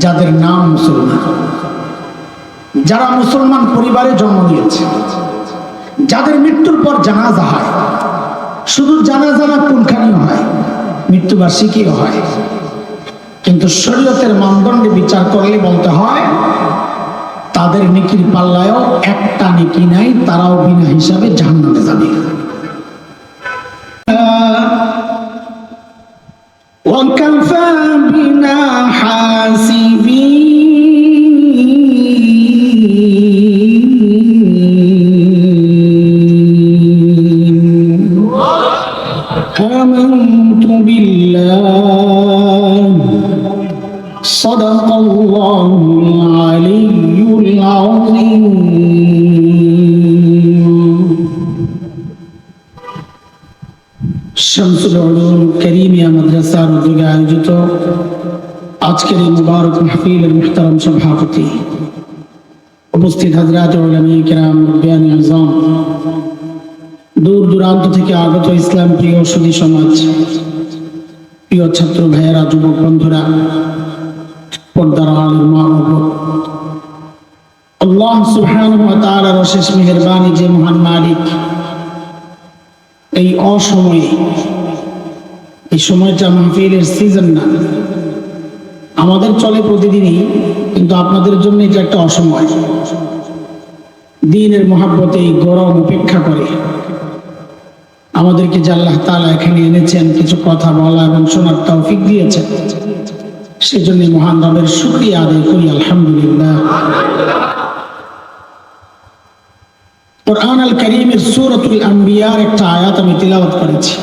যাদের নাম মুসলমান, যারা মুসলমান পরিবারে জন্ম নিয়েছে, যাদের মৃত্যুর পর জানাজা হয়, শুধু জানাজা না কোনখানেও হয়, মৃত্যুবার্ষিকীও হয়, কিন্তু শরীয়তের মানদণ্ডে বিচার করলে বলতে হয় তাদের নেকির পাল্লায়ও একটা নেকি নাই, তারাও বিনা হিসাবে জান্নাতে যাবে। وَكَفَى بِنَا حَاسِبِينَ آمنت بالله صدق الله العلي العظيم। শামসুল উলুম কারীমিয়া মাদ্রাসার উদ্যোগে আয়োজিত আজকের এই মুবারক মাহফিলের মুহতারাম সভাপতি, উপস্থিত হযরত উলামায়ে কেরাম, মুরব্বিয়ানে আযম, দূর দূরান্ত থেকে আগত ইসলাম প্রিয় সুধী সমাজ, প্রিয় ছাত্র ভাইয়েরা, যুবক বন্ধুরা, পর্দার আড়ালের মা ও বোন, আল্লাহ সুবহানাহু ওয়া তাআলার অশেষ মেহেরবানি যে মহান মালিক এই অসময়ে, এই সময়টা মাহফিলের সিজন না, আমাদের চলে প্রতিদিনই, কিন্তু আপনাদের জন্য এটা একটা অসময়। দ্বীনের মহব্বতে এই গরম উপেক্ষা করে আমাদেরকে যে আল্লাহ তাআলা এখানে এনেছেন, কিছু কথা বলা এবং শোনার তৌফিক দিয়েছেন, সেজন্য মহান রবের শুকরিয়া আদায় করি, আলহামদুলিল্লাহ। কুরআন আল কারীমের সূরাতুল আম্বিয়ার একটা আয়াত আমি তিলাওয়াত করেছি।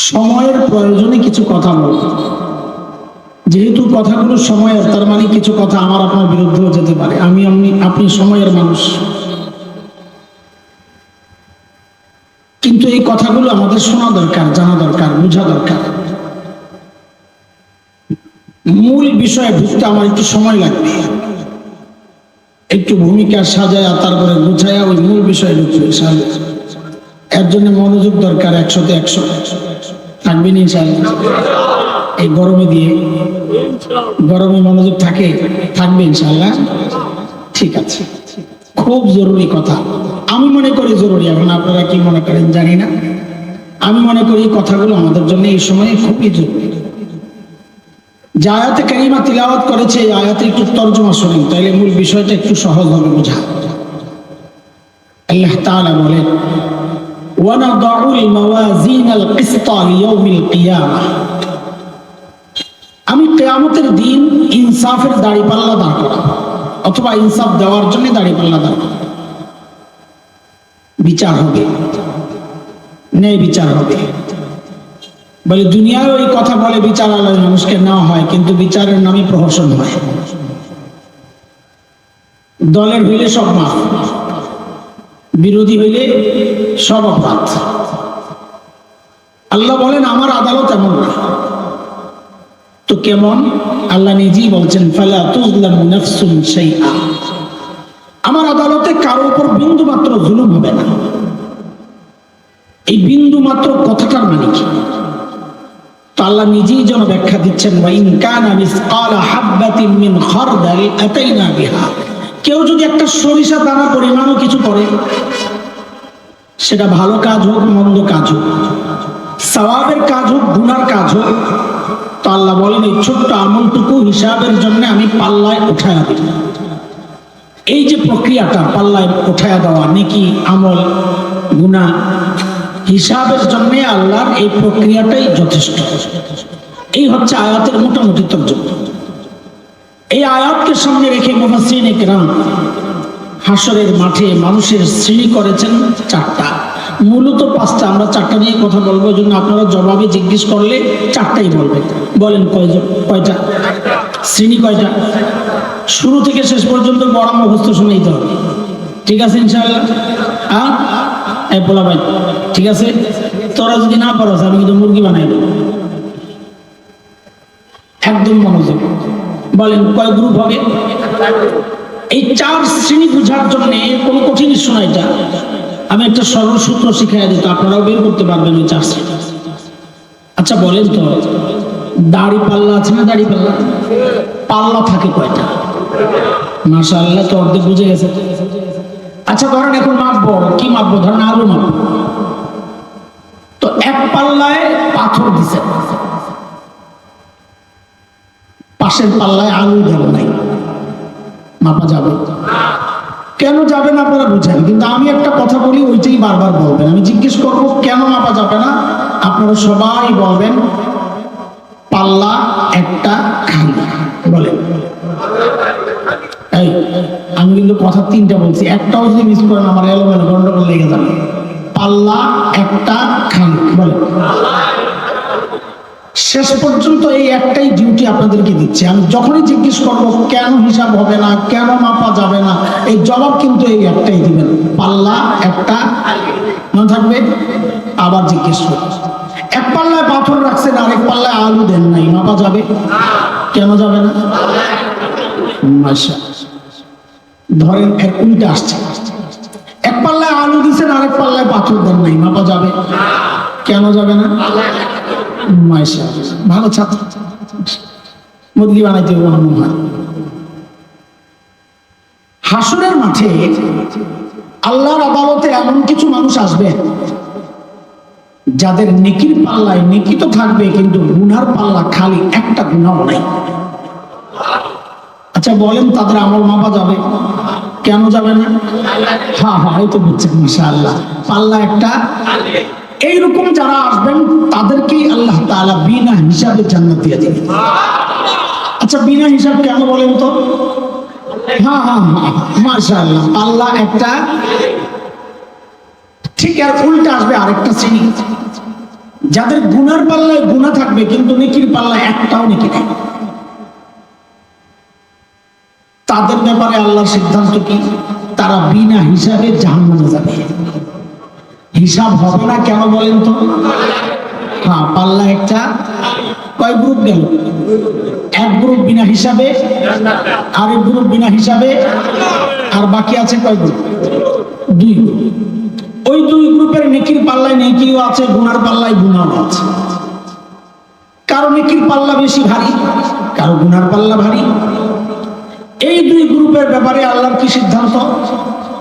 সময়ের প্রয়োজনে কিছু কথা বলবো, যেহেতু কথাগুলো সময়ের, তার মানে কিছু কথা আমার আপনার বিরুদ্ধেও যেতে পারে। আপনি সময়ের মানুষ, কিন্তু এই কথাগুলো আমাদের শোনা দরকার, জানা দরকার, বোঝা দরকার। মূল বিষয়ে ঢুকতে আমার একটু সময় লাগবে, একটু ভূমিকা সাজায় তারপরে গুছায়া ওই মূল বিষয়ে ঢুকবে। এর জন্য মনোযোগ দরকার, 100-তে 100 থাকবেন ইনশাআল্লাহ। এই গরমে মনোযোগ থাকবে ইনশাআল্লাহ। ঠিক আছে, খুব জরুরি কথা, আমি মনে করি জরুরি, এখন আপনারা কি মনে করেন জানি না। আমি মনে করি এই কথাগুলো আমাদের জন্য এই সময়ে খুবই জরুরি। যে আয়াতে কারিমা তিলাওয়াত করেছে, এই আয়াতে একটু তরজমা শুনেন, তাইলে মূল বিষয়টা একটু সহজ হবে বোঝা। আল্লাহ তাআলা বলেন, ওয়ানাদাউল মাওয়াজিনাল কিসতা লিয়াউমিল কিয়ামাহ, আমি কিয়ামতের দিন ইনসাফের দাঁড়িপাল্লা দাঁড় করাবো, অথবা ইনসাফ দেওয়ার জন্য দাঁড়িপাল্লা দাঁড় করাবো। বিচার হবে, ন্যায় বিচার হবে। বলে দুনিয়ায় ওই কথা বলে বিচারালয় মানুষকে নেওয়া হয়, কিন্তু বিচারের নামে প্রহসন হয়। দলের হইলে সব মাফ, বিরোধী হইলে সব অপরাধ। আল্লাহ বলেন আমার আদালত এমন না। তো কেমন? আল্লাহ নিজেই বলছেন, ফালা তুযলামু নাফসুন শাইআ, আমার আদালতে কারো উপর বিন্দু মাত্র জুলুম হবে না। এই বিন্দু মাত্র কথাটার মানে কি? তো আল্লাহ নিজেই যেন ব্যাখ্যা দিচ্ছেন, ওয়া ইন কানা মিসকালা হাববাতিন মিন খারদাল আতাইনা বিহা, কেউ যদি একটা সরিষা দানা পরিমাণও কিছু করে, সেটা ভালো কাজ হোক মন্দ কাজ হোক, সওয়াবের কাজ হোক গুনার কাজ হোক, তো আল্লাহ বলেন এই ছোট্ট আমলটুকু হিসাবের জন্য আমি পাল্লায় উঠায়া দিই। এই যে প্রক্রিয়াটা পাল্লায় উঠায়া দেওয়া, নেকি আমল গুনাহ হিসাবের জন্য আল্লাহর এই প্রক্রিয়াটাই যথেষ্ট। এই হচ্ছে আয়াতের মোটামুটি তর্জমা। এই আয়াতকে সামনে রেখে মুফাসসিরিনে কেরাম হাসরের মাঠে মানুষের শ্রেণী করেছেন 4টা, মূলত 5টা। আমরা 4টা নিয়ে কথা বলবো, জন্য আপনারা জবাবে জিজ্ঞেস করলে 4টাই বলবেন। বলেন কয়টা শ্রেণী? কয়টা? শুরু থেকে শেষ পর্যন্ত বড় মুখস্থ শুনেই তো হবে, ঠিক আছে ইনশাআল্লাহ? এই বলা ভাই, ঠিক আছে? তোরা যদি না পারস আমি কিন্তু মুরগি বানাই দেবো। একদম মনোযোগ। বলেন কয় গ্রুপ হবে? এই 4 শ্রেণী বুঝার জন্য কোনো কঠিন ইস্যু না এটা। আমি একটা সরল সূত্র শিখাই দিত, আপনারাও বের করতে পারবেন ওই 4 শ্রেণী। আচ্ছা বলেন তো, দাড়ি পাল্লা আছে না? দাড়ি পাল্লা পাল্লা থাকে কয়টা? মাশাআল্লাহ, তো অর্ধেক বুঝে গেছে। আচ্ছা ধরেন এখন মাপবো, কি মাপবো? ধরেন আলু মাপবো। তো এক পাল্লায় পাথর দিছে, পাশের পাল্লায় আলু দেন নাই, মাপা যাবে? কেন যাবে না আপনারা বুঝেন, কিন্তু আমি একটা কথা বলি ওইটাই বারবার বলবেন। আমি জিজ্ঞেস করবো কেন মাপা যাবে না, আপনারা সবাই বলবেন পাল্লা একটা খালি। বলেন, এই আমি কিন্তু কথা তিনটা বলছি, একটাও যদি মিস করেন আমার এলোমেলো গন্ডগোল লেগে যাবে। পাল্লা একটা খালি, বলেন। শেষ পর্যন্ত এই একটাই ডিউটি আপনাদেরকে দিচ্ছি। আমি যখনই জিজ্ঞেস করবো কেন হিসাব হবে না, কেন মাপা যাবে না, এই জবাব কিন্তু এই একটাই দিবেন, পাল্লা একটা মনে থাকবে। আবার জিজ্ঞেস করবো, এক পাল্লায় পাথর রাখছেন আরেক পাল্লায় আলু দেন নাই, মাপা যাবে? কেন যাবে না? ধরেন এর উল্টে আসছে, এক পাল্লায় আলু দিচ্ছেন আরেক পাল্লায় পাথর দেন নাই, মাপা যাবে? কেন যাবে না? ভালো ছাত্র, মুরগি বানাইতে হবে মনে হয়। হাসরের মাঠে আল্লাহর আদালতে এমন কিছু মানুষ আসবে যাদের নেকির পাল্লায় নেকি তো থাকবে, কিন্তু গুনার পাল্লা খালি, একটা গুনাও নাই। আচ্ছা বলেন তাদের আমল মাপা যাবে? কেন যাবে না? হ্যাঁ হ্যাঁ, এই তো বুঝছেন, মাশাআল্লাহ, পাল্লা একটা। এইরকম যারা আসবেন তাদেরকেই আল্লাহ তাআলা বিনা হিসাবে জান্নাত দিয়ে দিবেন। আচ্ছা বিনা হিসাব কেন বলেন তো? হ্যাঁ হ্যাঁ হ্যাঁ, মাশাআল্লাহ, পাল্লা একটা। ঠিক আর উল্টা আসবে আরেকটা শ্রেণী, যাদের গুনার পাল্লায় গুনাহ থাকবে কিন্তু নেকির পাল্লায় একটাও নেকি নেই। তাদের ব্যাপারে আল্লাহর সিদ্ধান্ত কি? তারা বিনা হিসাবে জাহান্নামে যাবে। হিসাব হবে না কেন বলেন তো? হ্যাঁ, পাল্লা একটা। কয় গ্রুপ গেল? এক গ্রুপ বিনা হিসাবে, আরেক গ্রুপ বিনা হিসাবে, আর বাকি আছে কয় গ্রুপ? দুই গ্রুপ। ওই দুই গ্রুপের নেকির পাল্লায় নেকিও আছে, গুনার পাল্লায় গুনাও আছে। কারো নেকির পাল্লা বেশি ভারী, কারো গুনার পাল্লা ভারী। এই দুই গ্রুপের ব্যাপারে আল্লাহর কি সিদ্ধান্ত?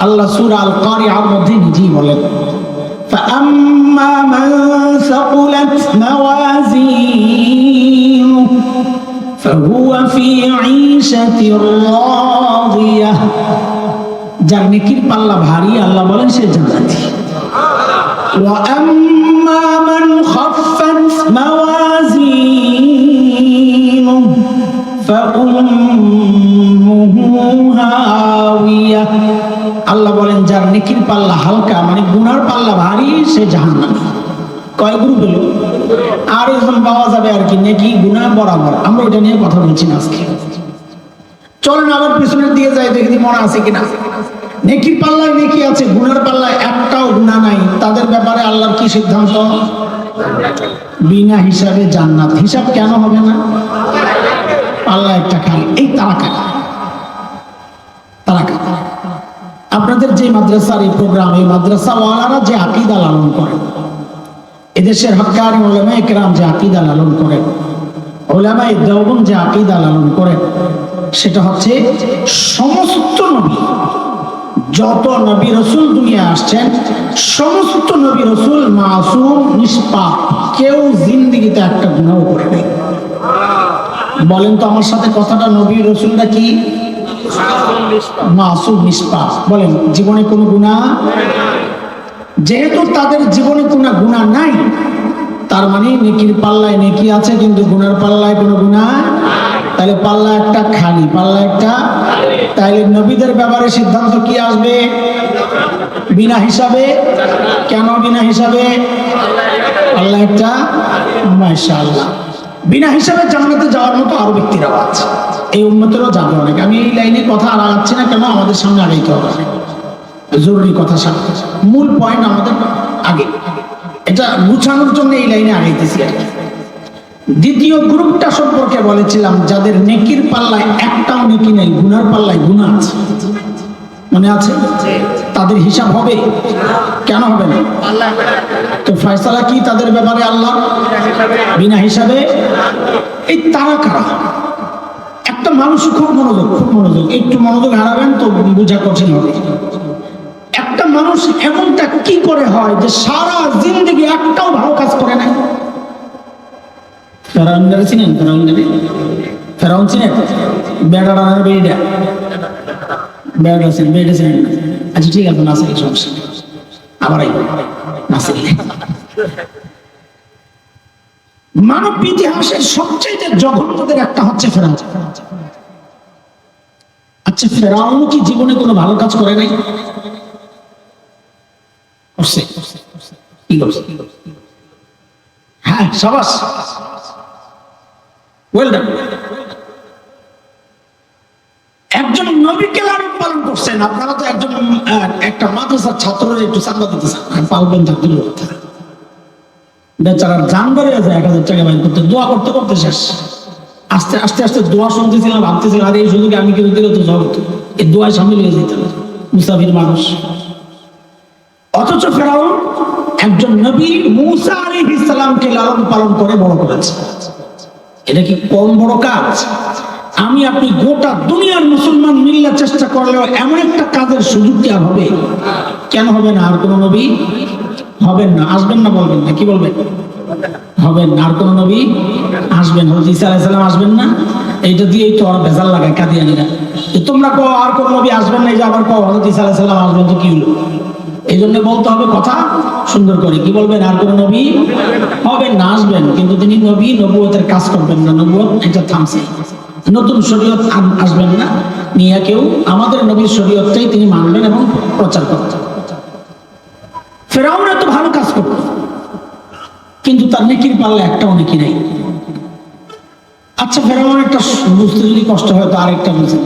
আল্লাহ সূরা আল কারিআর মধ্যে নিজেই বলেন, فأما من ثقلت موازينه فهو في عيشة راضية। যার নেকির পাল্লা ভারী আল্লাহ বলেন সে জান্নাতি। وأما من خفت موازينه فأمه هاوية। আল্লাহ বলেন যার নেকির পাল্লা হালকা মানে গুনার পাল্লা ভারী সে জাহান্নামী। কয় গ্রুপ হলো? আর এখন পাওয়া যাবে আর কি, নেকি গুনাহ বরাবর। আমরা এটা নিয়ে কথা বলছি না আজকে। চলেন আবার পিছনের দিকে যাই, দেখি মনে আছে কিনা। নেকির পাল্লায় নেকি আছে, গুনার পাল্লায় একটাও গুনাহ নাই, তাদের ব্যাপারে আল্লাহর কি সিদ্ধান্ত? বিনা হিসাবে জান্নাত। হিসাব কেন হবে না? পাল্লা একটা খালি। এই তারা কারা? তারা কারা? আপনাদের যে মাদ্রাসার এই প্রোগ্রাম, এই মাদ্রাসাওয়ালারা যে আকীদা লালন করেন, এদেশের হক্কানি উলামায়ে কেরাম যে আকীদা লালন করেন, উলামায়ে দেওবন্দ যে আকীদা লালন করেন, সেটা হচ্ছে সমস্ত নবী, যত নবী রাসূল দুনিয়ায় আসছেন, সমস্ত নবী রাসূল মাসুম, নিষ্পাপ, কেউ জিন্দেগিতে একটা গুনাহ করে নাই। বলেন তো আমার সাথে কথাটা, নবী রাসূলরা কি? মাসুম, নিষ্পাপ। বলেন জীবনে কোনো গুনাহ? যেহেতু তাদের জীবনে কোনো গুনাহ নাই, তার মানে নেকির পাল্লায় নেকি আছে কিন্তু গুনার পাল্লায় কোনো গুনাহ। তাহলে পাল্লা একটা খালি, পাল্লা একটা। তাহলে নবীদের ব্যাপারে সিদ্ধান্ত কি আসবে? বিনা হিসাবে। কেন বিনা হিসাবে? পাল্লা একটা। মাশাআল্লাহ, বিনা হিসাবে জান্নাতে যাওয়ার মতো আরো ব্যক্তিরাও আছে, এই উম্মতেরও যাবে অনেক। আমি এই লাইনে কথা আর আগাচ্ছি না, কেন আমাদের সামনে আগাইতে হবে, জরুরি কথা। সামনে মূল পয়েন্ট আমাদের আগে, এটা গুছানোর জন্য এই লাইনে আগাইতেছি আর কি। দ্বিতীয় গ্রুপটা সম্পর্কে বলেছিলাম, যাদের নেকির পাল্লায় একটাও নেকি নেই, গুনার পাল্লায় গুনাহ আছে। মনে আছে? তাদের হিসাব হবে? কেন হবে না? তো ফয়সালা কি তাদের ব্যাপারে আল্লাহ? বিনা হিসাবে। এই তারা কারা? একটা মানুষ খুব মনোযোগ, একটু মনোযোগ হারাবেন তো বোঝা কঠিন হবে। একটা মানুষ এমনটা কি করে হয় যে সারা জিন্দগি একটাও ভালো কাজ করে নাই? ফেরাউনকে চিনেন? ফেরাউন চিনেন? বেড়ার বেড়া বেড়া চিনেন? আচ্ছা ঠিক আছে, নাসির সমস্যা আবার নাসির। মানব ইতিহাসের সবচেয়ে জঘন্যদের একটা হচ্ছে ফেরাউন। আচ্ছা ফেরাউন কি জীবনে কোনো ভালো কাজ করে নাই? করছে? কি করছে? হ্যাঁ, সাবাস, ওয়েল ডান। একজন নবীকে লালন পালন করছেন। আপনারা তো একজন একটা মাদ্রাসার ছাত্রের একটু চান্দা দিতেছেন, পালবেন থাকতে বেচারার জান বেড়ে যায় 1000 টাকা বাইর করতে, দোয়া করতে করতে শেষ। আস্তে আস্তে আস্তে দোয়া শুনতেছিলাম, ভাবতেছিলাম আরে এই সুযোগে আমি কিন্তু দিলে তো জব হতো, এই দোয়ায় সামিল হয়ে যেত মুসাফির মানুষ। অথচ ফেরাউন একজন নবী মূসা আলাইহিস সালামকে লালন পালন করে বড় করেছে। এটা কি কম বড় কাজ? আমি আপনি গোটা দুনিয়ার মুসলমান মিল্লা চেষ্টা করলেও এমন একটা কাজের সুযোগ দেওয়া হবে? কেন হবে না? আর কোন নবী হবেন না, আসবেন না, বলবেন না, কি বলবেন? হবেন না, আর কোন নবী আসবেন? হযরত ঈসা আলাইহিস সালাম আসবেন না? এইটা দিয়েই তো আর ভেজাল লাগায় কাদিয়ানীরা। তোমরা কও আর কোন নবী আসবেন না, এই যে আবার কও হযরত ঈসা আলাইহিস সালাম আসবেন, তো কি হলো? এই জন্য বলতে হবে কথা সুন্দর করে, কি বলবেন? আর কোন নবী হবেন না, আসবেন, কিন্তু তিনি নবী নবুয়তের কাজ করবেন না। নবুয়ত এটা থামছে, নতুন শরীয়ত আসবেন না নিয়ে কেউ, আমাদের নবীর শরীয়তটাই তিনি মানবেন এবং প্রচার করতেন। ফেরাউন এত ভালো কাজ করত, কিন্তু তার নেকির পাল্লা একটাও নেকি নাই। আচ্ছা ফেরাউন একটা বুঝতে যদি কষ্ট হয় তো আরেকটা বুঝে,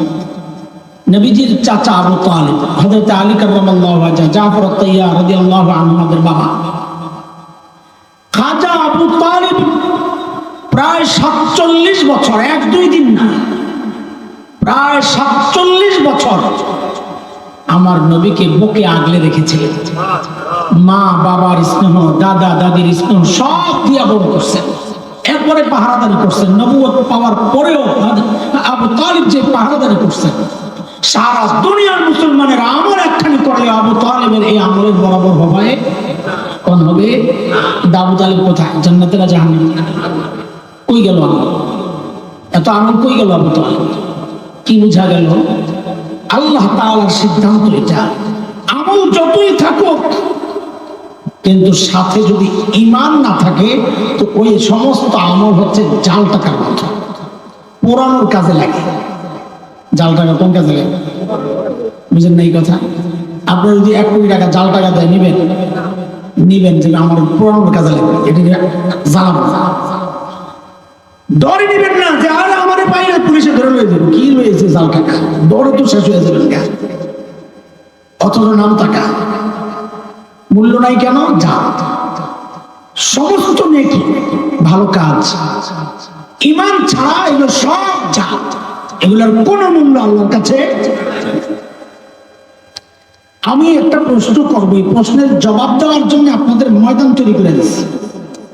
নবীজির চাচা আবু তালিব, হযরত আলী কাররামাল্লাহু ওয়াজহা, জাফর আত-তাইয়ার রাদিয়াল্লাহু আনহু এর বাবা খাজা আবু তালিব প্রায় 47 বছর, 1-2 দিন না, প্রায় 47 বছর আমার নবীকে বুকে আগলে রেখেছিলেন। মা বাবার স্নেহ, দাদা দাদির স্নেহ সব দিয়া বড় করছেন। এরপরে পাহারাদারি করছেন। নবুয়ত পাওয়ার পরেও আবু তালিব যে পাহারাদারি করছেন, সারা দুনিয়ার মুসলমানের আমল একখানি করলে আবু তালিবের এই আমলের বরাবর হবে কোন হবে? আবু তালিব কোথায়? জান্নাতে না জাহান্নামে? কই গেল আমল? এত আমল কই গেল আবু তালিব? কি বুঝা গেল? আল্লাহ তাআলার সিদ্ধান্ত এটা, আমল যতই থাকুক কিন্তু সাথে যদি ঈমান না থাকে তো ওই সমস্ত আমল হচ্ছে জাল টাকার মতো, পোড়ানোর কাজে লাগে। জাল টাকা কোন কাজে লাগে? বুঝেন না এই কথা? আপনি যদি 1 কোটি টাকা জাল টাকা দেয়, নিবেন যে আমার পোড়ানোর কাজে লাগবে, এটা জালাম ডরে নিবেন না যে আর আমারে পাইলে পুলিশে ধরে লয়ে যাবে। কি রয়েছে জাল টাকা? ডরে তো শেষ হয়ে যাবেন গা। অথচ নাম টাকা, মূল্য নাই কেন? যা সমস্ত নেকি ভালো কাজ ঈমান ছাড়া এগুলো সব যা, এগুলোর কোনো মূল্য আল্লাহর কাছে। আমি একটা প্রশ্ন করবো, এই প্রশ্নের জবাব দেওয়ার জন্য আপনাদের ময়দান তৈরি করে দিচ্ছি।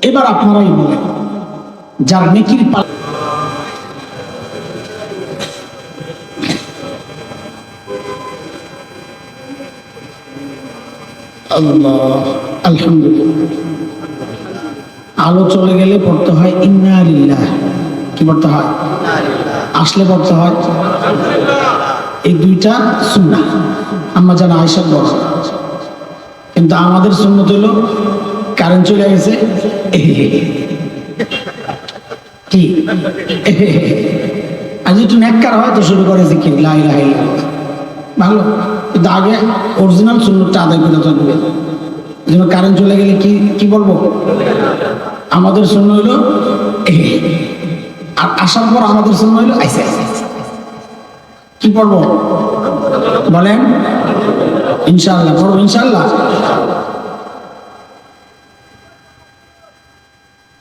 এবার আপনারাই বলেন, যার নেকির আল্লাহ আলহামদুলিল্লাহ, আলো চলে গেলে পড়তে হয় ইন্না লিল্লাহ। কি পড়তে হয়? আসলে পড়তে হয় এই দুইটা সুন্নাহ। আম্মা জান আয়েশা বলেন, কিন্তু আমাদের সুন্নাত হলো কারেন্ট চলে গেছে কি আজ একটু নেককার হয় তো শুরু করে জিকির লা ইলাহা ইল্লাল্লাহ, ভালো, কিন্তু আগে অরিজিনাল সুন্নাতটা আদায় করে থাকবে। যেন কারেন্ট চলে গেলে কি কি বলবো? আমাদের সুন্নাত হলো আর আসার পর আমাদের সুন্নাত হলো আইসা। কি পড়বো বলেন? ইনশাআল্লাহ পড়বো, ইনশাআল্লাহ।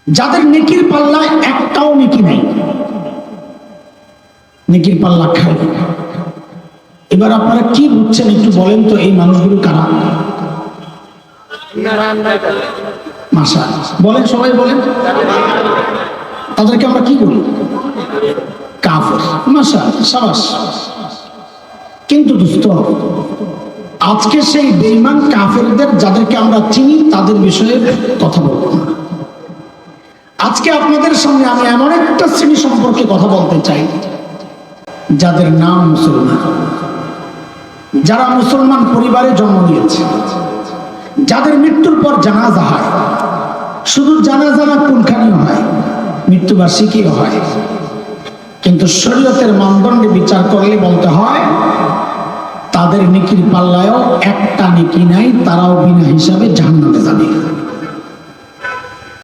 যাদের নেকির পাল্লায় একটাও নেকি নাই, নেকির পাল্লা খালি, এবার আপনারা কি বুঝছেন একটু বলেন তো, এই মানুষগুলো কারা? মাশা বলেন, সবাই বলেন, তাদেরকে আমরা কি বলি? কাফের। মাশা শাবাশ। কিন্তু দোস্ত, আজকে সেই বেঈমান কাফেরদের যাদেরকে আমরা চিনি তাদের বিষয়ে কথা বলবো না। আজকে আপনাদের সামনে আমি এমন একটা শ্রেণী সম্পর্কে কথা বলতে চাই যাদের নাম মুসলমান, যারা মুসলমান পরিবারে জন্ম নিয়েছে, যাদের মৃত্যুর পর জানাজা হয়, শুধু জানাজা না কোনখানেও হয়, মৃত্যুবার্ষিকীও হয়, কিন্তু শরীয়তের মানদণ্ডে বিচার করলে বলতে হয় তাদের নেকির পাল্লায়ও একটা নেকি নাই, তারাও বিনা হিসাবে জাহান্নামে যাবে।